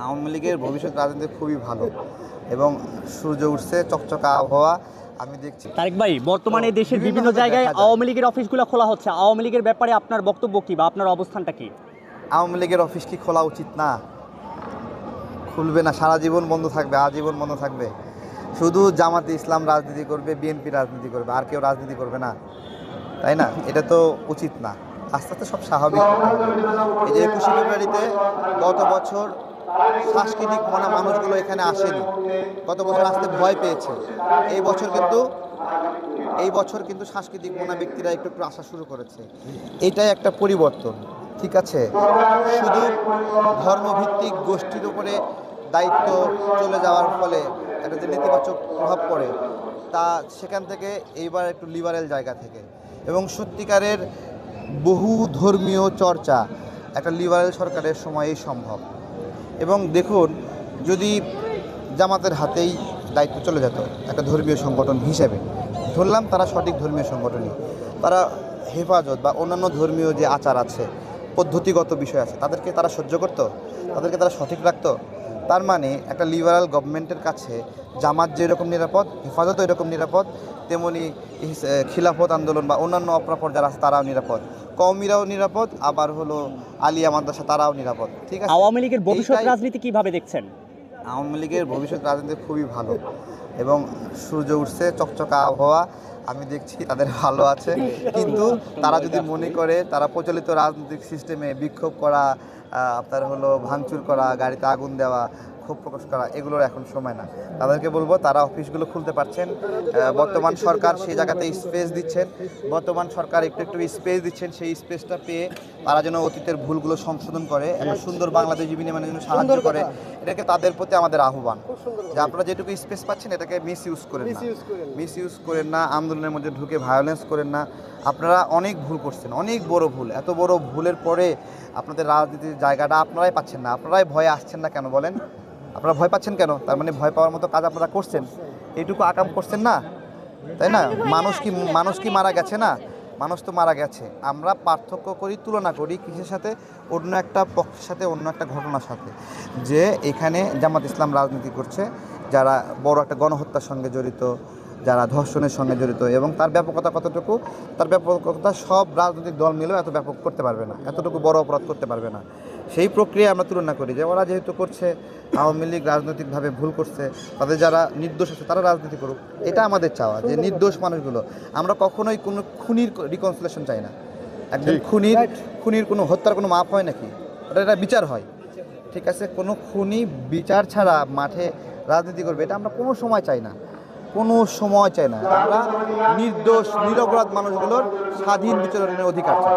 আওয়ামী লীগের ভবিষ্যৎ রাজনীতি খুবই ভালো এবং সূর্য উঠছে, চকচকা আবহাওয়া আমি দেখছি। তারেক ভাই, বর্তমানে তো দেশের বিভিন্ন বিভিন্নভাবে জায়গায় দেখা যায়। আওয়ামী লীগের অফিসগুলো খোলা হচ্ছে। আওয়ামী লীগের ব্যাপারে আপনার বক্তব্য কি বা আপনার অবস্থানটা কি? আওয়ামী লীগের অফিস কি খোলা উচিত না? খুলবে না, সারা জীবন বন্ধ থাকবে, আজীবন বন্ধ থাকবে। শুধু জামাতে ইসলাম রাজনীতি করবে, বিএনপি রাজনীতি করবে, আর কেউ রাজনীতি করবে না, তাই না? এটা তো উচিত না। আস্তে আস্তে সব স্বাভাবিক হতে হবে। এই যে 21শে ফেব্রুয়ারিতে গত বছর সাংস্কৃতিক মনা মানুষগুলো এখানে আসেনি, গত বছর আসতে ভয় পেয়েছে। এই বছর কিন্তু এই বছর কিন্তু সাংস্কৃতিক মনা ব্যক্তিরা একটু একটু আসা শুরু করেছে। এটাই একটা পরিবর্তন, ঠিক আছে? শুধু ধর্মভিত্তিক গোষ্ঠীর উপরে দায়িত্ব চলে যাওয়ার ফলে একটা যে নেতিবাচক প্রভাব পড়ে, তা সেখান থেকে এইবার একটু লিবারেল জায়গা থেকে এবং সত্যিকারের বহু ধর্মীয় চর্চা একটা লিবারেল সরকারের সময়েই সম্ভব। এবং দেখুন, যদি জামাতের হাতেই দায়িত্ব চলে যেত একটা ধর্মীয় সংগঠন হিসেবে, ধরলাম তারা সঠিক ধর্মীয় সংগঠনই, তারা হেফাজত বা অন্যান্য ধর্মীয় যে আচার আছে, পদ্ধতিগত বিষয় আছে, তাদেরকে তারা সহ্য করতো, তাদেরকে তারা সঠিক রাখতো। তার মানে একটা লিবারাল গভর্নমেন্টের কাছে জামাত যেরকম নিরাপদ, হেফাজতও এরকম নিরাপদ, তেমনি খিলাফত আন্দোলন বা অন্যান্য অপরাপর যারা আছে তারাও নিরাপদ, কওমিরাও নিরাপদ, আবার হলো আলিয়া মাদ্রাসা তারাও নিরাপদ, ঠিক আছে? আওয়ামী লীগের ভবিষ্যৎ এইটাই রাজনীতি কিভাবে দেখছেন? আওয়ামী লীগের ভবিষ্যৎ রাজনীতি খুবই ভালো এবং সূর্য উঠছে, চকচকা আবহাওয়া আমি দেখছি, তাদের ভালো আছে। কিন্তু তারা যদি মনে করে তারা প্রচলিত রাজনৈতিক সিস্টেমে বিক্ষোভ করা, আপনার হলো ভাঙচুর করা, গাড়িতে আগুন দেওয়া, ক্ষোভ প্রকাশ করা, এগুলোর এখন সময় না। তাদেরকে বলবো তারা অফিসগুলো খুলতে পারছেন, বর্তমান সরকার সেই জায়গাতে স্পেস দিচ্ছেন, বর্তমান সরকার একটু একটু স্পেস দিচ্ছেন, সেই স্পেসটা পেয়ে তারা যেন অতীতের ভুলগুলো সংশোধন করে, একটা সুন্দর বাংলাদেশ বিনির্মাণের জন্য সাহায্য করে, এটাকে তাদের প্রতি আমাদের আহ্বান যে আপনারা যেটুকু স্পেস পাচ্ছেন এটাকে মিস ইউজ করেন না, আন্দোলনের মধ্যে ঢুকে ভায়োলেন্স করেন না। আপনারা অনেক ভুল করছেন, অনেক বড় ভুল। এত বড় ভুলের পরে আপনাদের রাজনীতির জায়গাটা আপনারাই পাচ্ছেন না, আপনারাই ভয়ে আসছেন না কেন বলেন? আপনারা ভয় পাচ্ছেন কেন? তার মানে ভয় পাওয়ার মতো কাজ আপনারা করছেন, এইটুকু আকাম করছেন না, তাই না? মানুষ কি মারা গেছে না? মানুষ তো মারা গেছে। আমরা পার্থক্য করি, তুলনা করি কিসের সাথে? অন্য একটা পক্ষের সাথে, অন্য একটা ঘটনার সাথে, যে এখানে জামাত ইসলাম রাজনীতি করছে, যারা বড় একটা গণহত্যার সঙ্গে জড়িত, যারা ধর্ষণের সঙ্গে জড়িত, এবং তার ব্যাপকতা কতটুকু, তার ব্যাপকতা সব রাজনৈতিক দল মিলেও এত ব্যাপক করতে পারবে না, এতটুকু বড় অপরাধ করতে পারবে না। সেই প্রক্রিয়া আমরা তুলনা করি যে ওরা যেহেতু করছে, আওয়ামী লীগ রাজনৈতিকভাবে ভুল করছে, তাদের যারা নির্দোষ আছে তারা রাজনীতি করুক, এটা আমাদের চাওয়া, যে নির্দোষ মানুষগুলো। আমরা কখনোই কোনো খুনির রিকনসিলেশন চাই না। একজন খুনির কোনো হত্যার কোনো মাপ হয় নাকি? এটা বিচার হয়, ঠিক আছে? কোনো খুনি বিচার ছাড়া মাঠে রাজনীতি করবে, এটা আমরা কোনো সময় চাই না, কোনো সময় চাই না। আমরা নির্দোষ নিরপরাধ মানুষগুলোর স্বাধীন বিচারণের অধিকার চাই।